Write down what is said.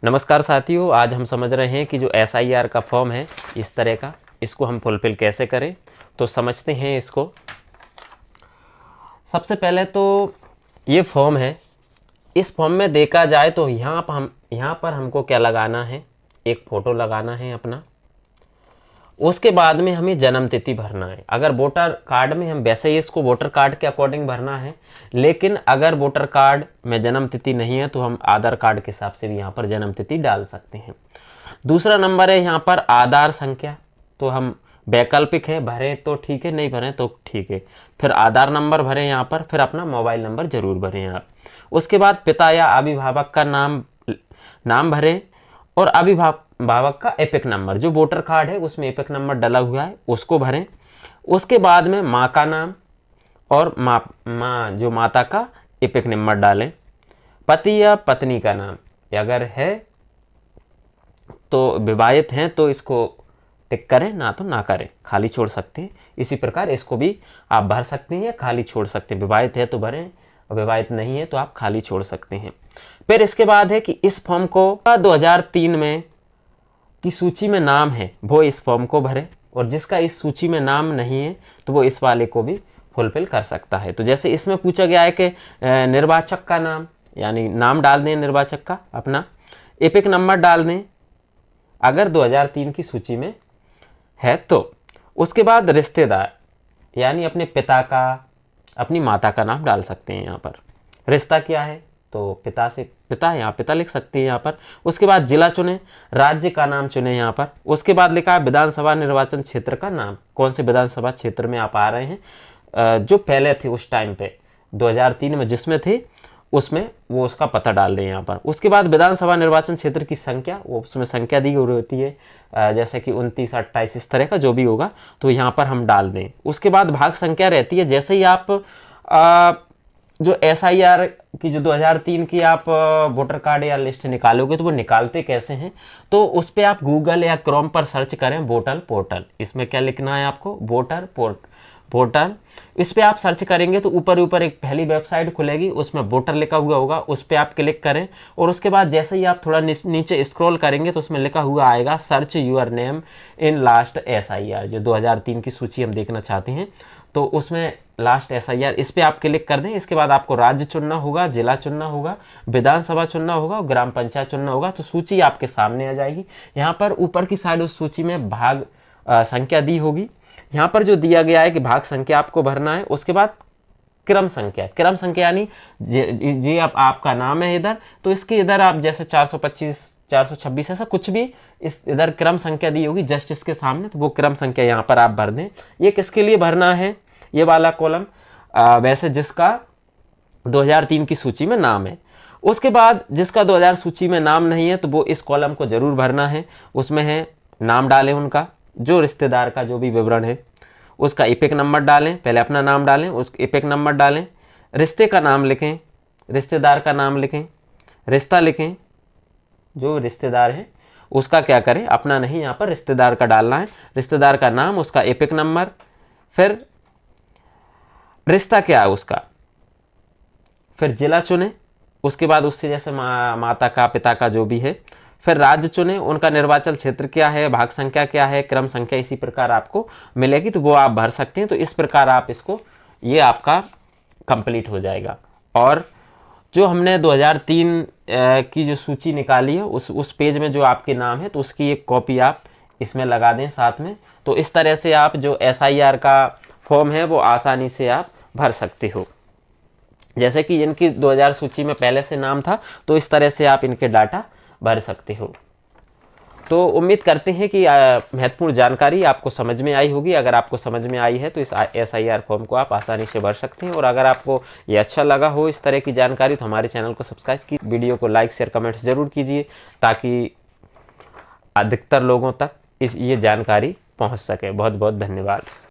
नमस्कार साथियों, आज हम समझ रहे हैं कि जो एसआईआर का फॉर्म है इस तरह का, इसको हम फुलफिल कैसे करें। तो समझते हैं इसको। सबसे पहले तो ये फॉर्म है। इस फॉर्म में देखा जाए तो यहाँ पर हमको क्या लगाना है, एक फ़ोटो लगाना है अपना। उसके बाद में हमें जन्म तिथि भरना है। अगर वोटर कार्ड में हम वैसे ही इसको वोटर कार्ड के अकॉर्डिंग भरना है, लेकिन अगर वोटर कार्ड में जन्म तिथि नहीं है तो हम आधार कार्ड के हिसाब से भी यहाँ पर जन्म तिथि डाल सकते हैं। दूसरा नंबर है यहाँ पर आधार संख्या। तो हम वैकल्पिक है, भरें तो ठीक है, नहीं भरें तो ठीक है। फिर आधार नंबर भरें यहाँ पर, फिर अपना मोबाइल नंबर जरूर भरें आप। उसके बाद पिता या अभिभावक का नाम भरें और अभिभावक का एपिक नंबर, जो वोटर कार्ड है उसमें एपिक नंबर डला हुआ है, उसको भरें। उसके बाद में माँ का नाम और माँ जो माता का एपिक नंबर डालें। पति या पत्नी का नाम अगर है तो विवाहित हैं तो इसको टिक करें, ना तो ना करें, खाली छोड़ सकते हैं। इसी प्रकार इसको भी आप भर सकते हैं या खाली छोड़ सकते हैं। विवाहित है तो भरें, विवाहित नहीं है तो आप खाली छोड़ सकते हैं। फिर इसके बाद है कि इस फॉर्म को 2003 में की सूची में नाम है वो इस फॉर्म को भरे, और जिसका इस सूची में नाम नहीं है तो वो इस वाले को भी फुलफिल कर सकता है। तो जैसे इसमें पूछा गया है कि निर्वाचक का नाम, यानी नाम डाल दें निर्वाचक का, अपना एपिक नंबर डाल दें अगर 2003 की सूची में है तो। उसके बाद रिश्तेदार, यानी अपने पिता का, अपनी माता का नाम डाल सकते हैं यहाँ पर। रिश्ता क्या है तो पिता से पिता, यहाँ पिता लिख सकते हैं यहाँ पर। उसके बाद जिला चुने, राज्य का नाम चुने यहाँ पर। उसके बाद लिखा है विधानसभा निर्वाचन क्षेत्र का नाम, कौन से विधानसभा क्षेत्र में आप आ रहे हैं, जो पहले थे उस टाइम पे 2003 में जिसमें थे उसमें, वो उसका पता डाल दें यहाँ पर। उसके बाद विधानसभा निर्वाचन क्षेत्र की संख्या, वो उसमें संख्या दी हुई होती है, जैसे कि 29, 28 इस तरह का जो भी होगा तो यहाँ पर हम डाल दें। उसके बाद भाग संख्या रहती है। जैसे ही आप जो एसआईआर की जो 2003 की आप वोटर कार्ड या लिस्ट निकालोगे तो वो निकालते कैसे हैं, तो उस पर आप गूगल या क्रोम पर सर्च करें वोटर पोर्टल। इसमें क्या लिखना है आपको, वोटर पोर्टल। इस पे आप सर्च करेंगे तो ऊपर ऊपर एक पहली वेबसाइट खुलेगी, उसमें वोटर लिखा हुआ होगा, उस पर आप क्लिक करें। और उसके बाद जैसे ही आप थोड़ा नीचे स्क्रॉल करेंगे तो उसमें लिखा हुआ आएगा search your name in last SIR, जो 2003 की सूची हम देखना चाहते हैं तो उसमें लास्ट एसआईआर, इस पे आप क्लिक कर दें। इसके बाद आपको राज्य चुनना होगा, जिला चुनना होगा, विधानसभा चुनना होगा और ग्राम पंचायत चुनना होगा। तो सूची आपके सामने आ जाएगी। यहाँ पर ऊपर की साइड उस सूची में भाग संख्या दी होगी। यहाँ पर जो दिया गया है कि भाग संख्या आपको भरना है। उसके बाद क्रम संख्या यानी जी आपका नाम है इधर, तो इसके इधर आप जैसे 425, 426 ऐसा कुछ भी इस इधर क्रम संख्या दी होगी जस्ट इसके सामने, तो वो क्रम संख्या यहाँ पर आप भर दें। ये किसके लिए भरना है, ये वाला कॉलम, वैसे जिसका 2003 की सूची में नाम है। उसके बाद जिसका 2000 सूची में नाम नहीं है तो वो इस कॉलम को जरूर भरना है। उसमें है नाम डालें उनका, जो रिश्तेदार का जो भी विवरण है उसका एपिक नंबर डालें, पहले अपना नाम डालें, उस एपिक नंबर डालें, रिश्ते का नाम लिखें, रिश्तेदार का नाम लिखें, रिश्ता लिखें, जो रिश्तेदार है उसका क्या करें, अपना नहीं, यहाँ पर रिश्तेदार का डालना है, रिश्तेदार का नाम, उसका एपिक नंबर, फिर रिश्ता क्या है उसका, फिर जिला चुने। उसके बाद उससे जैसे माता का, पिता का जो भी है, फिर राज्य चुने, उनका निर्वाचन क्षेत्र क्या है, भाग संख्या क्या है, क्रम संख्या इसी प्रकार आपको मिलेगी तो वो आप भर सकते हैं। तो इस प्रकार आप इसको, ये आपका कंप्लीट हो जाएगा। और जो हमने 2003 की जो सूची निकाली है उस पेज में जो आपके नाम है तो उसकी एक कॉपी आप इसमें लगा दें साथ में। तो इस तरह से आप जो एसआईआर का फॉर्म है वो आसानी से आप भर सकते हो। जैसे कि इनकी 2000 सूची में पहले से नाम था तो इस तरह से आप इनके डाटा भर सकते हो। तो उम्मीद करते हैं कि महत्वपूर्ण जानकारी आपको समझ में आई होगी। अगर आपको समझ में आई है तो इस एसआईआर फॉर्म को आप आसानी से भर सकते हैं। और अगर आपको ये अच्छा लगा हो इस तरह की जानकारी तो हमारे चैनल को सब्सक्राइब कीजिए, वीडियो को लाइक शेयर कमेंट्स जरूर कीजिए ताकि अधिकतर लोगों तक ये जानकारी पहुंच सके। बहुत बहुत धन्यवाद।